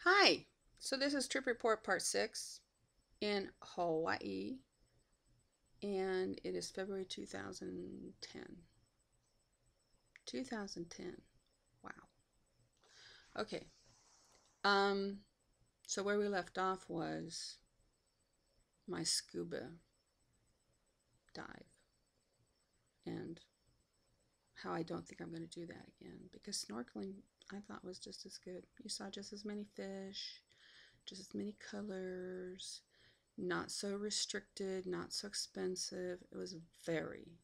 Hi, so this is Trip Report Part 6 in Hawaii, and it is February 2010. 2010. Wow. Okay. Um, so where we left off was my scuba dive and how I don't think I'm going to do that again because snorkeling I thought was just as good. You saw just as many fish, just as many colors, not so restricted, not so expensive. It was very,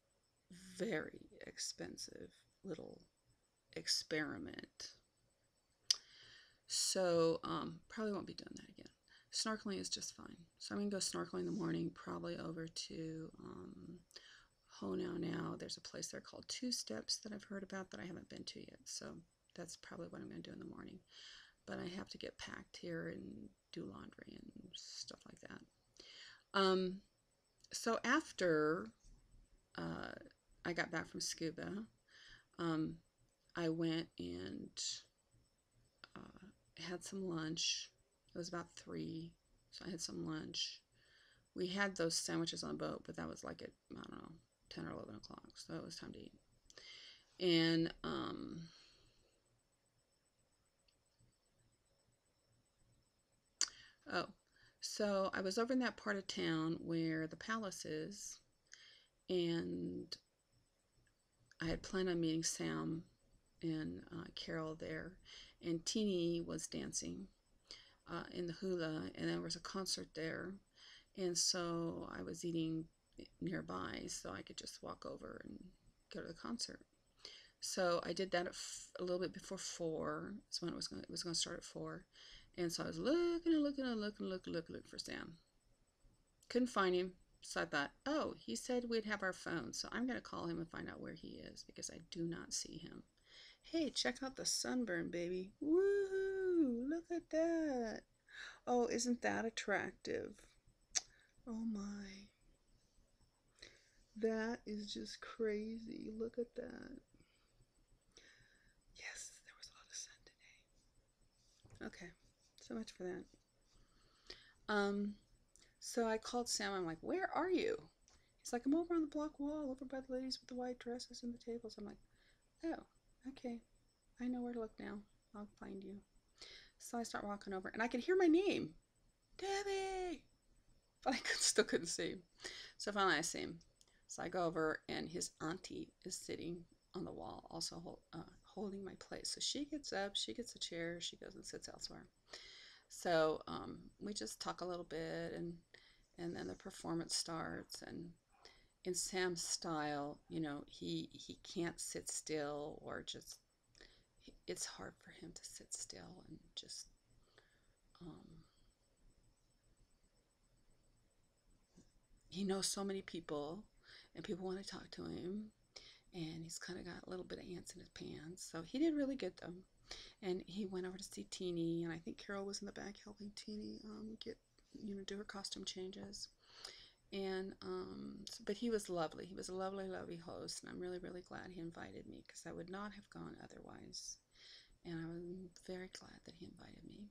very expensive little experiment. So probably won't be doing that again. Snorkeling is just fine. So I'm gonna go snorkeling in the morning, probably over to Hona now. There's a place there called Two Steps that I've heard about that I haven't been to yet. So that's probably what I'm gonna do in the morning. But I have to get packed here and do laundry and stuff like that. So after I got back from scuba, um, I went and had some lunch. It was about 3, so I had some lunch. We had those sandwiches on the boat, but that was like at, I don't know, 10 or 11 o'clock, so it was time to eat. And, oh, so I was over in that part of town where the palace is, and I had planned on meeting Sam and Carol there, and Teeny was dancing in the Hula, and there was a concert there, and so I was eating nearby, so I could just walk over and go to the concert. So I did that at a little bit before 4. That's when it was going to start at 4, and so I was looking for Sam. Couldn't find him. So I thought, oh, he said we'd have our phone, so I'm going to call him and find out where he is because I do not see him. Hey, check out the sunburn, baby. Woohoo! Look at that. Oh, isn't that attractive? Oh my. That is just crazy. Look at that. Yes, there was a lot of sun today. Okay, so much for that. Um, so I called Sam. I'm like, where are you? He's like, I'm over on the block wall, over by the ladies with the white dresses and the tables. I'm like, oh, okay. I know where to look now. I'll find you. So I start walking over, and I could hear my name, Debbie, but I still couldn't see him. So finally I see him. So I go over, and his auntie is sitting on the wall, also holding my place. So she gets up, she gets a chair, she goes and sits elsewhere. So we just talk a little bit, and then the performance starts. And in Sam's style, he can't sit still, or just it's hard for him to sit still and just um, he knows so many people, and people want to talk to him, and he's kind of got a little bit of ants in his pants. So he did really good though. And he went over to see Teeny, and I think Carol was in the back helping Teeny get do her costume changes. And but he was lovely. He was a lovely, lovely host, and I'm really, really glad he invited me because I would not have gone otherwise. And I'm very glad that he invited me.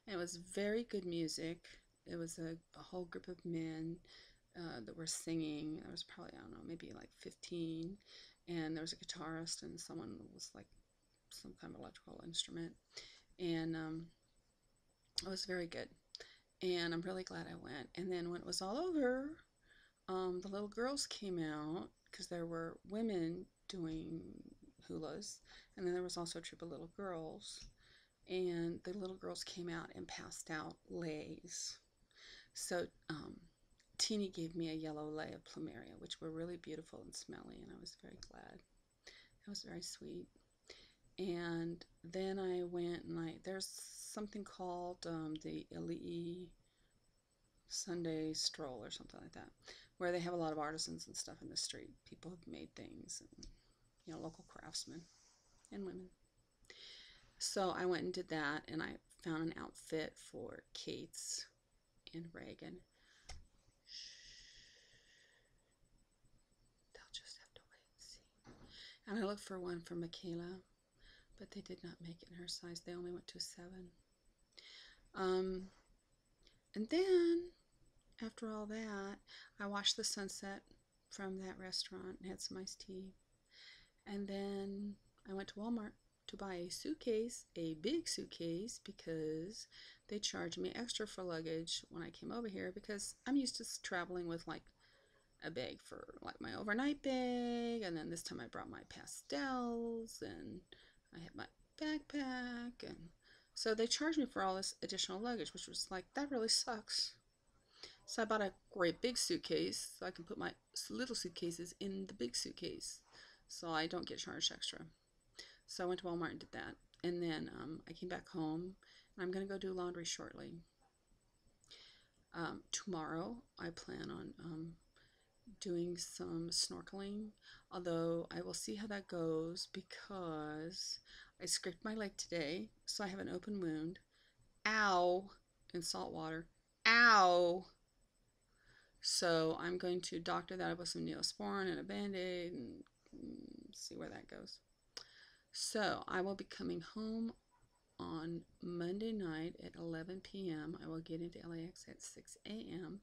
And it was very good music. It was a whole group of men that were singing. There was probably, I don't know, maybe like 15. And there was a guitarist, and someone was like some kind of electrical instrument. And it was very good. And I'm really glad I went. And then when it was all over, the little girls came out because there were women doing hulas, and then there was also a troop of little girls. And the little girls came out and passed out leis. So Teeny gave me a yellow lei of plumeria, which were really beautiful and smelly, and I was very glad. It was very sweet. And then I went and there's something called the Ilii Sunday Stroll or something like that, where they have a lot of artisans and stuff in the street. People have made things, and local craftsmen and women. So I went and did that, and I found an outfit for Kate's and Reagan. They'll just have to wait and see. And I looked for one for Michaela, but they did not make it in her size. They only went to 7. Um, and then after all that, I watched the sunset from that restaurant and had some iced tea. And then I went to Walmart to buy a suitcase, a big suitcase, because they charged me extra for luggage when I came over here because I'm used to traveling with like a bag for like my overnight bag, and then this time I brought my pastels and I had my backpack, and so they charged me for all this additional luggage, which was like, that really sucks. So I bought a great big suitcase so I can put my little suitcases in the big suitcase so I don't get charged extra. So I went to Walmart and did that. And then I came back home and I'm going to go do laundry shortly. Tomorrow I plan on doing some snorkeling, although I will see how that goes because I scraped my leg today, so I have an open wound. Ow! In salt water. Ow! So I'm going to doctor that up with some Neosporin and a Band-Aid and see where that goes. So I will be coming home on Monday night at 11 p.m. I will get into LAX at 6 a.m.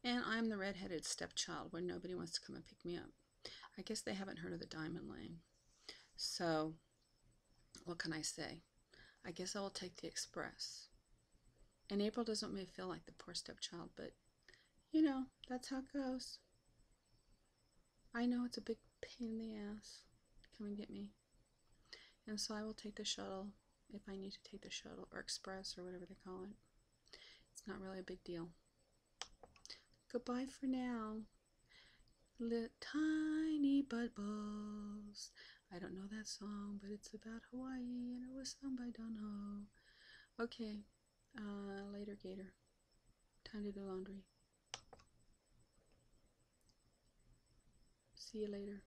And I'm the redheaded stepchild where nobody wants to come and pick me up. I guess they haven't heard of the Diamond Lane. So what can I say? I guess I will take the express. And April doesn't make me feel like the poor stepchild, but you know, that's how it goes. I know it's a big pain in the ass to come and get me. And so I will take the shuttle if I need to take the shuttle, or express, or whatever they call it. It's not really a big deal. Goodbye for now. Little tiny bubbles. I don't know that song, but it's about Hawaii, and it was sung by Don Ho. Okay, later, Gator. Time to do laundry. See you later.